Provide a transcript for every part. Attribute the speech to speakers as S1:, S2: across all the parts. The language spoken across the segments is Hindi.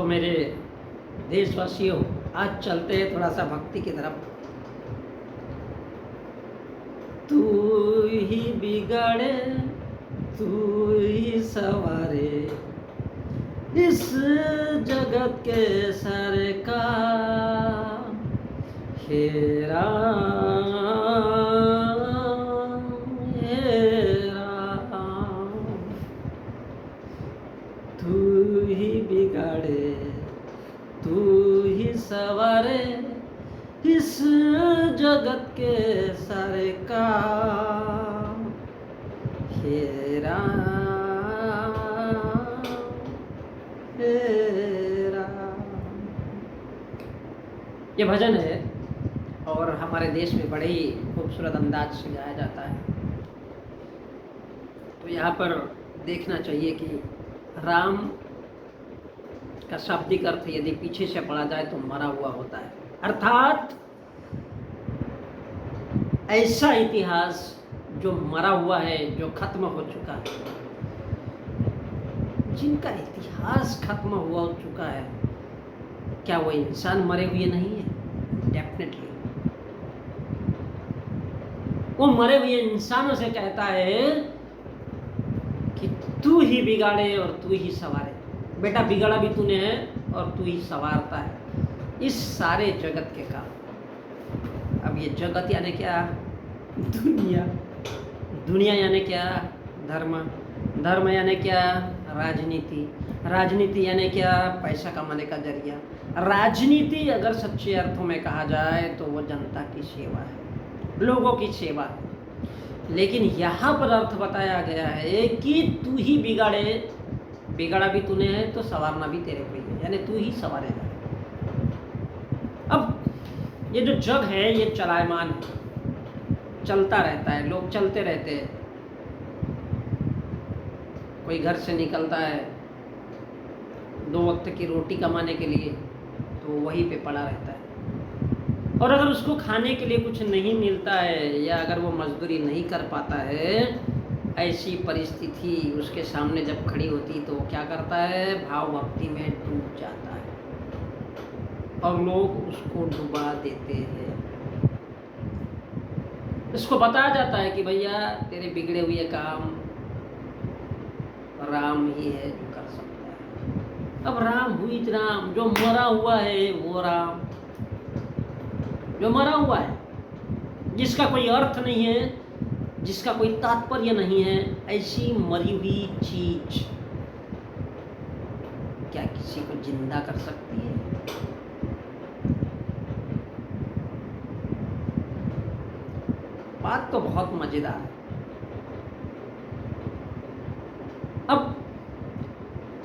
S1: तो मेरे देशवासियों, आज चलते हैं थोड़ा सा भक्ति की तरफ। तू ही बिगाड़े, तू ही सवारे इस जगत के सारे काम, हे राम हे राम। तू ही बिगाड़े, तू ही सवारे इस जगत के सारे काम, हे राम हे राम। ये भजन है और हमारे देश में बड़े ही खूबसूरत अंदाज से गाया जाता है। तो यहाँ पर देखना चाहिए कि राम का शाब्दिक अर्थ यदि पीछे से पढ़ा जाए तो मरा हुआ होता है, अर्थात ऐसा इतिहास जो मरा हुआ है, जो खत्म हो चुका है। जिनका इतिहास खत्म हो चुका है, क्या वो इंसान मरे हुए नहीं है? डेफिनेटली वो मरे हुए इंसानों से कहता है कि तू ही बिगाड़े और तू ही सवारे। बेटा, बिगाड़ा भी तूने है और तू ही सवारता है इस सारे जगत के काम। अब ये जगत यानी क्या? दुनिया। दुनिया यानी क्या? धर्म। धर्म यानी क्या? राजनीति। राजनीति यानी क्या? पैसा कमाने का जरिया। राजनीति अगर सच्चे अर्थों में कहा जाए तो वो जनता की सेवा है, लोगों की सेवा है। लेकिन यहाँ पर अर्थ बताया गया है कि तू ही बिगाड़े, बिगाड़ा भी तूने है तो सवारना भी तेरे को ही है, यानी तू ही सवारेगा। अब ये जो जग है ये चलायमान है, चलता रहता है, लोग चलते रहते हैं। कोई घर से निकलता है 2 वक्त की रोटी कमाने के लिए तो वहीं पे पड़ा रहता है, और अगर उसको खाने के लिए कुछ नहीं मिलता है या अगर वो मजदूरी नहीं कर पाता है, ऐसी परिस्थिति उसके सामने जब खड़ी होती तो वो क्या करता है? भाव भक्ति में डूब जाता है और लोग उसको डुबा देते हैं। इसको बताया जाता है कि भैया तेरे बिगड़े हुए काम राम ही है जो कर सकता है। अब राम हुई राम, जो मरा हुआ है वो राम, जो मरा हुआ है, जिसका कोई अर्थ नहीं है, जिसका कोई तात्पर्य नहीं है, ऐसी मरी हुई चीज क्या किसी को जिंदा कर सकती है? बात तो बहुत मजेदार है। अब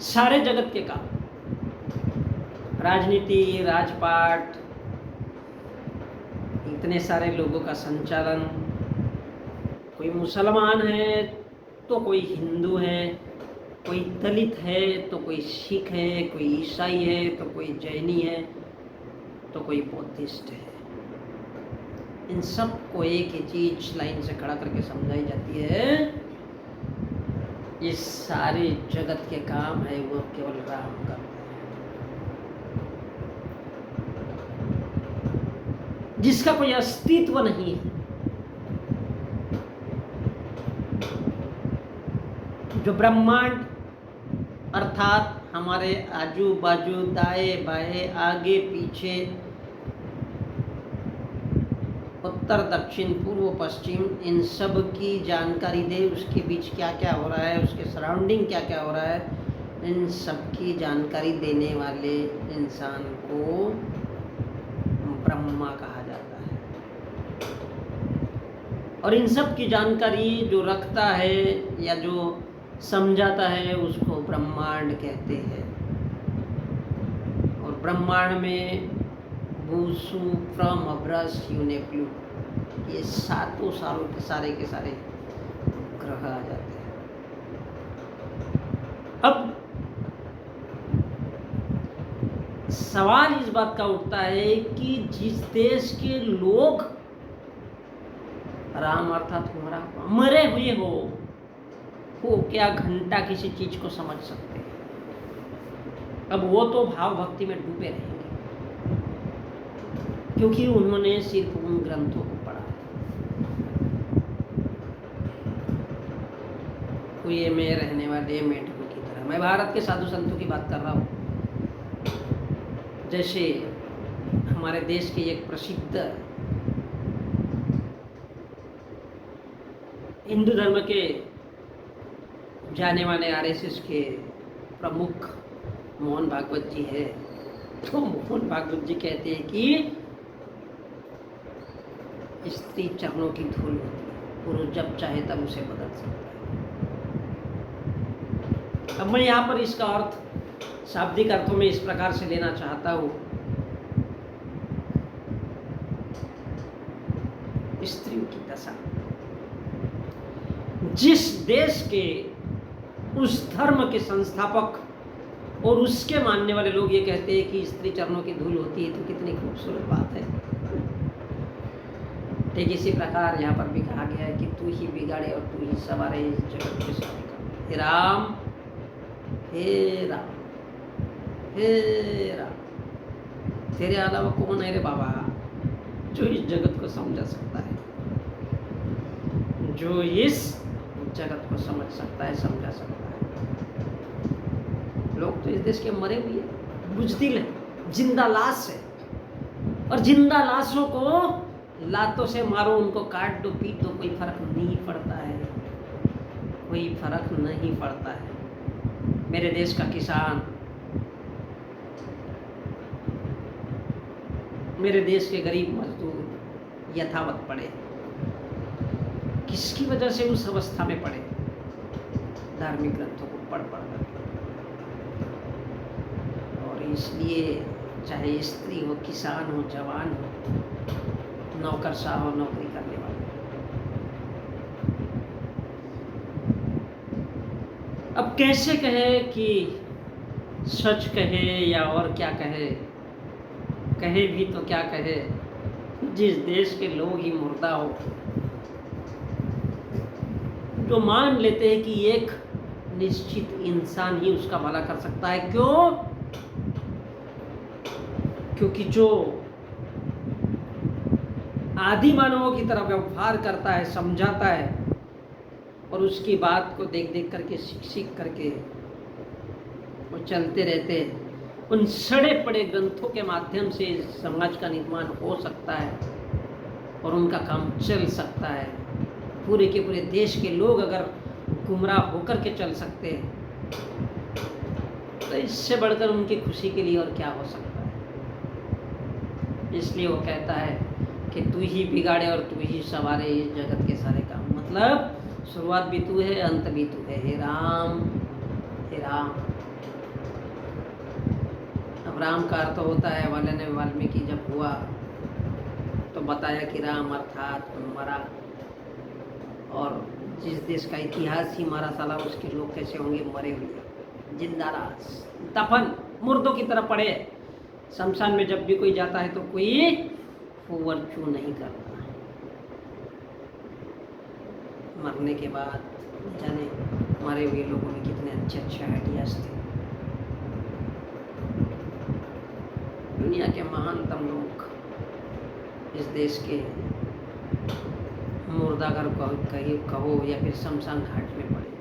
S1: सारे जगत के काम, राजनीति, राजपाट, इतने सारे लोगों का संचालन, कोई मुसलमान है तो कोई हिंदू है, कोई दलित है तो कोई सिख है, कोई ईसाई है तो कोई जैनी है तो कोई बौद्धिस्ट है। इन सब को एक ही चीज लाइन से खड़ा करके समझाई जाती है, ये सारे जगत के काम है वो केवल राम करता है। जिसका कोई अस्तित्व नहीं है, जो ब्रह्मांड अर्थात हमारे आजू बाजू, दाएं बाएं, आगे पीछे, उत्तर दक्षिण पूर्व पश्चिम, इन सब की जानकारी दे, उसके बीच क्या क्या हो रहा है, उसके सराउंडिंग क्या क्या हो रहा है, इन सब की जानकारी देने वाले इंसान को ब्रह्मा कहा जाता है। और इन सब की जानकारी जो रखता है या जो समझाता है उसको ब्रह्मांड कहते हैं। और ब्रह्मांड में भूसु फ्रॉम अब्रस यूनेप्लू, ये सातों सारों के सारे ग्रह आ जाते हैं। अब सवाल इस बात का उठता है कि जिस देश के लोग राम अर्थात तुम्हारा मरे हुए हो, वो क्या घंटा किसी चीज को समझ सकते हैं? अब वो तो भाव भक्ति में डूबे रहेंगे, क्योंकि उन्होंने सिर्फ उन ग्रंथों को पढ़ा। कुएं में रहने वाले मेंढकों की तरह। मैं भारत के साधु संतों की बात कर रहा हूँ। जैसे हमारे देश के एक प्रसिद्ध हिंदू धर्म के जाने माने आरएसएस के प्रमुख मोहन भागवत जी है। तो मोहन भागवत जी कहते हैं कि स्त्री चरणों की धूल होती है, पुरुष जब चाहे तब उसे बदल सकता है। अब मैं यहाँ पर इसका अर्थ शाब्दिक अर्थों में इस प्रकार से लेना चाहता हूँ, स्त्रियों की दशा। जिस देश के उस धर्म के संस्थापक और उसके मानने वाले लोग ये कहते हैं कि स्त्री चरणों की धूल होती है, तो कितनी खूबसूरत बात है। ठीक इसी प्रकार यहाँ पर भी कहा गया है कि तू ही बिगाड़े और तू ही सवारे इस जगत के सारे काम। हे राम, हे राम, हे राम, तेरे अलावा कौन है रे बाबा जो इस जगत को समझा सकता है, जो इस जगत को समझ सकता है, समझा सकता है। लोग तो इस देश के मरे हुए हैं, बुजदिल है, जिंदा लाश है, और जिंदा लाशों को लातों से मारो, उनको काट दो, पीट दो, कोई फर्क नहीं पड़ता है, कोई फर्क नहीं पड़ता है। मेरे देश का किसान, मेरे देश के गरीब मजदूर यथावत पड़े। किसकी वजह से उस अवस्था में पड़े? धार्मिक ग्रंथों को पढ़ कर। और इसलिए चाहे स्त्री हो, किसान हो, जवान हो, नौकरशाह हो, नौकरी करने वाले। अब कैसे कहे कि सच कहे या और क्या कहे? कहे भी तो क्या कहे, जिस देश के लोग ही मुर्दा हो, जो मान लेते हैं कि एक निश्चित इंसान ही उसका भला कर सकता है। क्यों? क्योंकि जो आदि मानवों की तरह व्यवहार करता है, समझाता है, और उसकी बात को देख देख करके, सीख करके वो चलते रहते हैं, उन सड़े पड़े ग्रंथों के माध्यम से समाज का निर्माण हो सकता है और उनका काम चल सकता है। पूरे के पूरे देश के लोग अगर गुमराह होकर के चल सकते हैं, तो इससे बढ़कर उनकी खुशी के लिए और क्या हो सकता है। इसलिए वो कहता है कि तू ही बिगाड़े और तू ही सवारे इस जगत के सारे काम। मतलब शुरुआत भी तू है, अंत भी तू है। हे राम, हे राम। अब राम का अर्थ होता है, वाल्मीकि जब हुआ तो बताया कि राम अर्थात मरा, और जिस देश का इतिहास ही मारा साला, उसके लोग कैसे होंगे? मरे हुए, जिंदा लाश, दफन, मुर्दों की तरह पड़े। शमशान में जब भी कोई जाता है तो कोई फूवरचू नहीं करता। मरने के बाद जाने मरे हुए लोगों में कितने अच्छे अच्छे आइडियाज थे। दुनिया के महानतम लोग इस देश के मुर्दाघर कहो या फिर शमशान घाट में पड़े,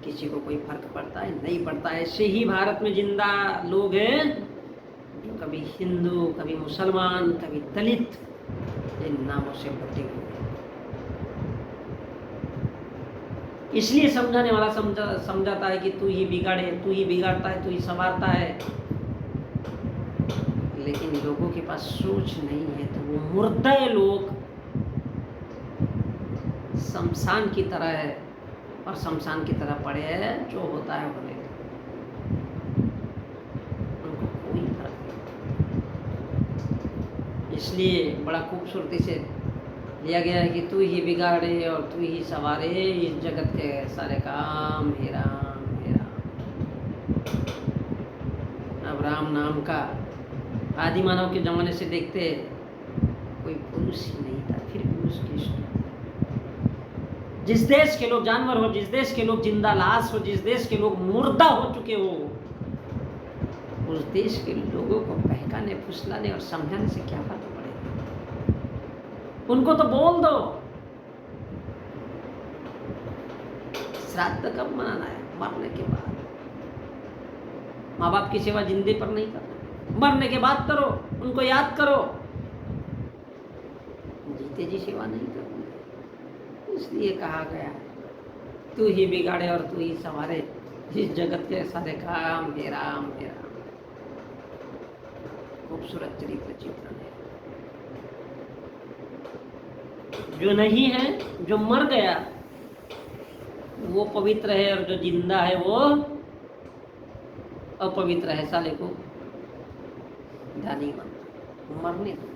S1: किसी को कोई फर्क पड़ता है? नहीं पड़ता। ऐसे ही भारत में जिंदा लोग हैं जो कभी हिंदू, कभी मुसलमान, कभी दलित, इन नामों से बटे हुए। इसलिए समझाने वाला समझाता है कि तू ही बिगाड़े, तू ही बिगाड़ता है, तू ही संवारता है। लेकिन लोगों के पास सोच नहीं है, तो वो मुर्दा लोग शमशान की तरह है और शमशान की तरह पड़े हैं। जो होता है होने, उनको कोई फर्क नहीं। इसलिए बड़ा खूबसूरती से लिया गया है कि तू ही बिगाड़े और तू ही सवारे इस जगत के सारे काम। हे राम, हे राम। अब राम नाम का आदि मानव के जमाने से देखते कोई पुरुष ही नहीं था, फिर पुरुष कृष्ण। जिस देश के लोग जानवर हो, जिस देश के लोग जिंदा लाश हो, जिस देश के लोग मुर्दा हो चुके हो, उस देश के लोगों को बहकाने, फुसलाने और समझाने से क्या फर्क पड़ेगा? उनको तो बोल दो श्राद्ध कब मनाना है? मरने के बाद। माँ बाप की सेवा जिंदे पर नहीं करना, मरने के बाद करो, उनको याद करो। जीते जी सेवा नहीं करनी। इसलिए कहा गया तू ही बिगाड़े और तू ही संवारे, इस जगत के सारे काम हे राम हे राम। खूबसूरत चरित्र चित्रण है। जो नहीं है, जो मर गया वो पवित्र है, और जो जिंदा है वो अपवित्र है। साले को ध्यान ही मरने दो।